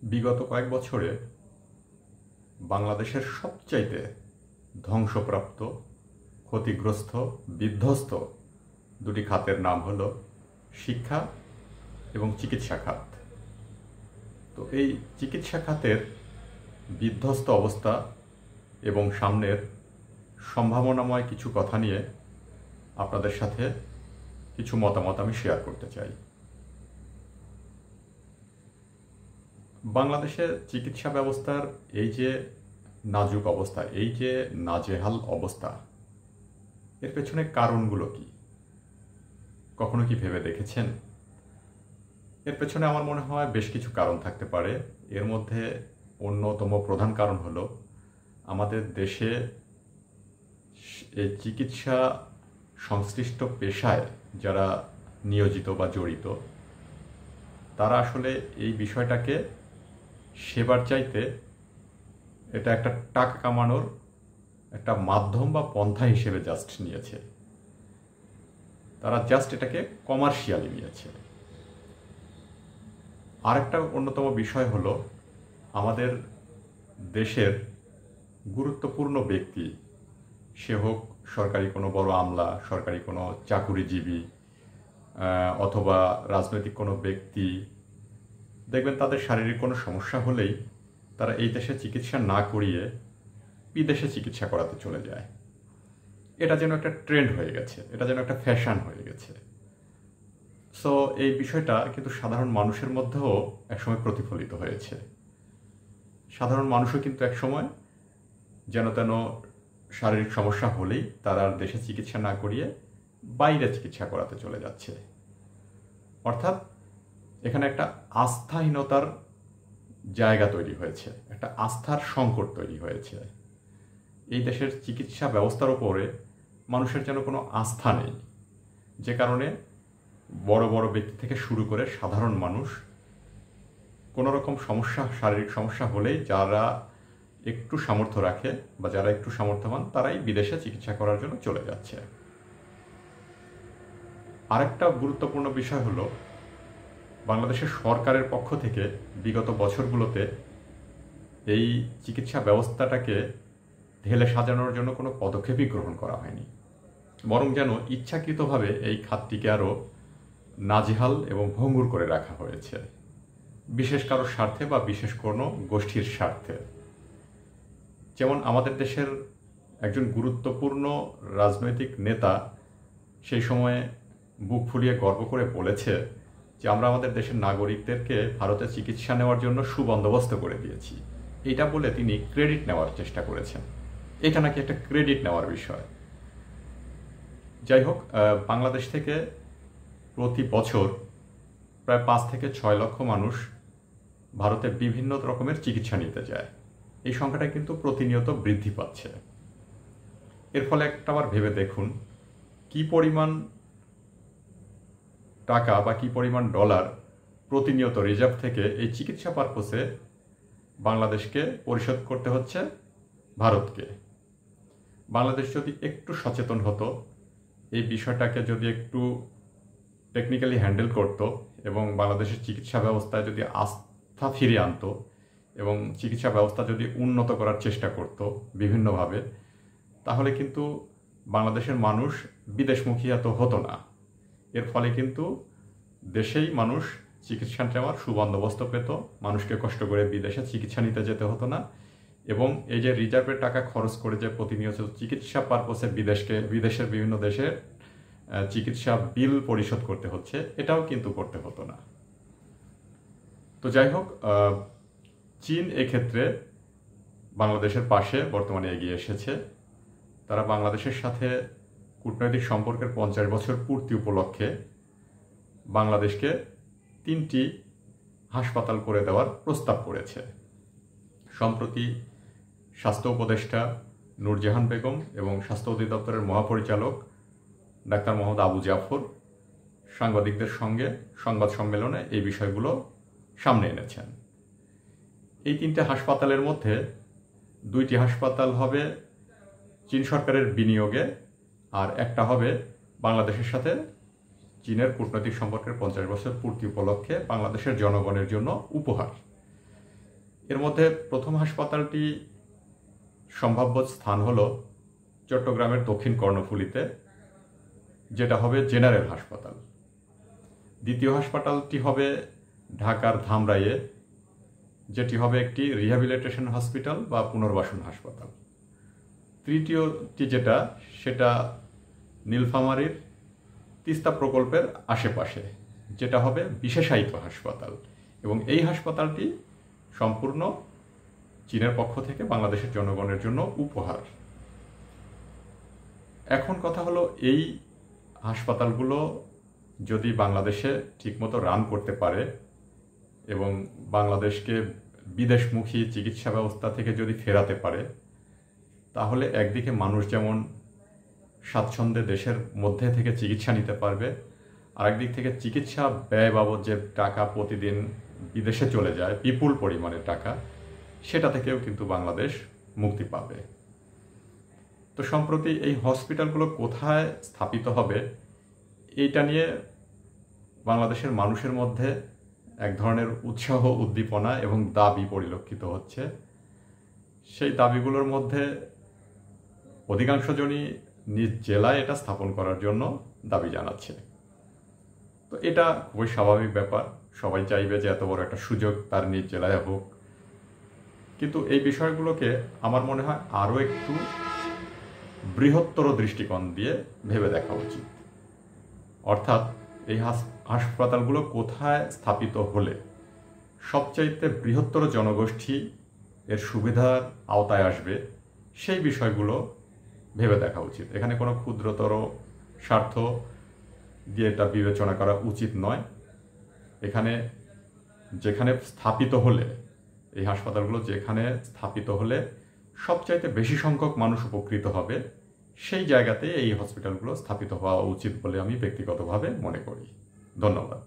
বিগত কয়েক বছরে বাংলাদেশের সবচাইতে ধ্বংসপ্রাপ্ত, ক্ষতিগ্রস্ত, বিধ্বস্ত দুটি খাতের নাম হলো শিক্ষা এবং চিকিৎসা খাত। তো এই চিকিৎসা খাতের বিধ্বস্ত অবস্থা এবং সামনের সম্ভাবনাময় কিছু কথা নিয়ে আপনাদের সাথে কিছু মতামত আমি শেয়ার করতে চাই। বাংলাদেশের চিকিৎসা ব্যবস্থার এই যে নাজুক অবস্থা, এই যে নাজেহাল অবস্থা, এর পেছনে কারণগুলো কি কখনো কি ভেবে দেখেছেন? এর পেছনে আমার মনে হয় বেশ কিছু কারণ থাকতে পারে। এর মধ্যে অন্যতম প্রধান কারণ হলো আমাদের দেশে এই চিকিৎসা সংশ্লিষ্ট পেশায় যারা নিয়োজিত বা জড়িত, তারা আসলে এই বিষয়টাকে সেবার চাইতে এটা একটা টাকা কামানোর একটা মাধ্যম বা পন্থা হিসেবে জাস্ট নিয়েছে। তারা জাস্ট এটাকে কমার্শিয়ালি নিয়েছে। আরেকটা অন্যতম বিষয় হলো আমাদের দেশের গুরুত্বপূর্ণ ব্যক্তি, সে হোক সরকারি কোনো বড় আমলা, সরকারি কোনো চাকুরিজীবী অথবা রাজনৈতিক কোনো ব্যক্তি, দেখবেন তাদের শারীরিক কোনো সমস্যা হলেই তারা এই দেশে চিকিৎসা না করিয়ে বিদেশে চিকিৎসা করাতে চলে যায়। এটা যেন একটা ট্রেন্ড হয়ে গেছে, এটা যেন একটা ফ্যাশন হয়ে গেছে। সো এই বিষয়টা কিন্তু সাধারণ মানুষের মধ্যেও একসময় প্রতিফলিত হয়েছে। সাধারণ মানুষও কিন্তু একসময় যেন তেন শারীরিক সমস্যা হলেই তারা আর দেশে চিকিৎসা না করিয়ে বাইরে চিকিৎসা করাতে চলে যাচ্ছে। অর্থাৎ এখানে একটা আস্থাহীনতার জায়গা তৈরি হয়েছে, একটা আস্থার সংকট তৈরি হয়েছে। এই দেশের চিকিৎসা ব্যবস্থার উপরে মানুষের যেন কোনো আস্থা নেই, যে কারণে বড় বড় ব্যক্তি থেকে শুরু করে সাধারণ মানুষ কোনো রকম সমস্যা, শারীরিক সমস্যা হলেই যারা একটু সামর্থ্য রাখে বা যারা একটু সামর্থ্যবান, তারাই বিদেশে চিকিৎসা করার জন্য চলে যাচ্ছে। আরেকটা গুরুত্বপূর্ণ বিষয় হলো বাংলাদেশের সরকারের পক্ষ থেকে বিগত বছরগুলোতে এই চিকিৎসা ব্যবস্থাটাকে ঢেলে সাজানোর জন্য কোনো পদক্ষেপই গ্রহণ করা হয়নি, বরং যেন ইচ্ছাকৃতভাবে এই খাতটিকে আরও নাজেহাল এবং ভঙ্গুর করে রাখা হয়েছে, বিশেষ কারোর স্বার্থে বা বিশেষ কোনো গোষ্ঠীর স্বার্থে। যেমন আমাদের দেশের একজন গুরুত্বপূর্ণ রাজনৈতিক নেতা সেই সময়ে বুক ফুলিয়ে গর্ব করে বলেছে যে আমরা আমাদের দেশের নাগরিকদেরকে ভারতে চিকিৎসা নেওয়ার জন্য সুবন্দোবস্ত করে দিয়েছি। এটা বলে তিনি ক্রেডিট নেওয়ার চেষ্টা করেছেন। এটা নাকি একটা ক্রেডিট নেওয়ার বিষয়। যাই হোক, বাংলাদেশ থেকে প্রতি বছর প্রায় 5 থেকে 6 লক্ষ মানুষ ভারতে বিভিন্ন রকমের চিকিৎসা নিতে যায়। এই সংখ্যাটা কিন্তু প্রতিনিয়ত বৃদ্ধি পাচ্ছে। এর ফলে একটা আবার ভেবে দেখুন কি পরিমাণ টাকা বা কি পরিমাণ ডলার প্রতিনিয়ত রিজার্ভ থেকে এই চিকিৎসা পারপোসে বাংলাদেশকে পরিশোধ করতে হচ্ছে ভারতকে। বাংলাদেশ যদি একটু সচেতন হতো, এই বিষয়টাকে যদি একটু টেকনিক্যালি হ্যান্ডেল করত এবং বাংলাদেশের চিকিৎসা ব্যবস্থায় যদি আস্থা ফিরিয়ে আনতো এবং চিকিৎসা ব্যবস্থা যদি উন্নত করার চেষ্টা করত বিভিন্নভাবে, তাহলে কিন্তু বাংলাদেশের মানুষ বিদেশমুখী এত হতো না। এর ফলে কিন্তু দেশেই মানুষ চিকিৎসা নেওয়ার সুবন্দোবস্ত পেত, মানুষকে কষ্ট করে বিদেশে চিকিৎসা নিতে যেতে হতো না, এবং এই যে রিজার্ভের টাকা খরচ করে যে প্রতিনিয়ত চিকিৎসা পারপোসে বিদেশের বিভিন্ন দেশে চিকিৎসা বিল পরিশোধ করতে হচ্ছে, এটাও কিন্তু করতে হতো না। তো যাই হোক, চীন এক্ষেত্রে বাংলাদেশের পাশে বর্তমানে এগিয়ে এসেছে। তারা বাংলাদেশের সাথে কূটনৈতিক সম্পর্কের 50 বছর পূর্তি উপলক্ষে বাংলাদেশকে 3টি হাসপাতাল করে দেওয়ার প্রস্তাব করেছে। সম্প্রতি স্বাস্থ্য উপদেষ্টা নূরজাহান বেগম এবং স্বাস্থ্য অধিদপ্তরের মহাপরিচালক ডাক্তার মোহাম্মদ আবু জাফর সাংবাদিকদের সঙ্গে সংবাদ সম্মেলনে এই বিষয়গুলো সামনে এনেছেন। এই 3টে হাসপাতালের মধ্যে 2টি হাসপাতাল হবে চীন সরকারের বিনিয়োগে, আর একটা হবে বাংলাদেশের সাথে চীনের কূটনৈতিক সম্পর্কের 50 বছর পূর্তি উপলক্ষে বাংলাদেশের জনগণের জন্য উপহার। এর মধ্যে প্রথম হাসপাতালটি সম্ভাব্য স্থান হলো চট্টগ্রামের দক্ষিণ কর্ণফুলীতে, যেটা হবে জেনারেল হাসপাতাল। দ্বিতীয় হাসপাতালটি হবে ঢাকার ধামরাইয়ে, যেটি হবে একটি রিহ্যাবিলিটেশন হসপিটাল বা পুনর্বাসন হাসপাতাল। তৃতীয়টি সেটা নীলফামারীর তিস্তা প্রকল্পের আশেপাশে, যেটা হবে বিশেষায়িত হাসপাতাল, এবং এই হাসপাতালটি সম্পূর্ণ চীনের পক্ষ থেকে বাংলাদেশের জনগণের জন্য উপহার। এখন কথা হলো, এই হাসপাতালগুলো যদি বাংলাদেশে ঠিকমতো রান করতে পারে এবং বাংলাদেশকে বিদেশমুখী চিকিৎসা ব্যবস্থা থেকে যদি ফেরাতে পারে, তাহলে একদিকে মানুষ যেমন স্বাচ্ছন্দ্যে দেশের মধ্যে থেকে চিকিৎসা নিতে পারবে, আরেকদিক থেকে চিকিৎসা ব্যয় বাবদ যে টাকা প্রতিদিন বিদেশে চলে যায়, বিপুল পরিমাণের টাকা, সেটা থেকেও কিন্তু বাংলাদেশ মুক্তি পাবে। তো সম্প্রতি এই হসপিটালগুলো কোথায় স্থাপিত হবে, এইটা নিয়ে বাংলাদেশের মানুষের মধ্যে এক ধরনের উৎসাহ, উদ্দীপনা এবং দাবি পরিলক্ষিত হচ্ছে। সেই দাবিগুলোর মধ্যে অধিকাংশ জনই নিজ জেলায় এটা স্থাপন করার জন্য দাবি জানাচ্ছে। তো এটা খুবই স্বাভাবিক ব্যাপার, সবাই চাইবে যে এত বড় একটা সুযোগ তার নিজ জেলায় হোক। কিন্তু এই বিষয়গুলোকে আমার মনে হয় আরও একটু বৃহত্তর দৃষ্টিকোণ দিয়ে ভেবে দেখা উচিত। অর্থাৎ এই হাসপাতালগুলো কোথায় স্থাপিত হলে সবচাইতে বৃহত্তর জনগোষ্ঠী এর সুবিধার আওতায় আসবে, সেই বিষয়গুলো ভেবে দেখা উচিত। এখানে কোনো ক্ষুদ্রতর স্বার্থ দিয়ে এটা বিবেচনা করা উচিত নয়। যেখানে স্থাপিত হলে, এই হাসপাতালগুলো যেখানে স্থাপিত হলে সবচাইতে বেশি সংখ্যক মানুষ উপকৃত হবে, সেই জায়গাতে এই হসপিটালগুলো স্থাপিত হওয়া উচিত বলে আমি ব্যক্তিগতভাবে মনে করি। ধন্যবাদ।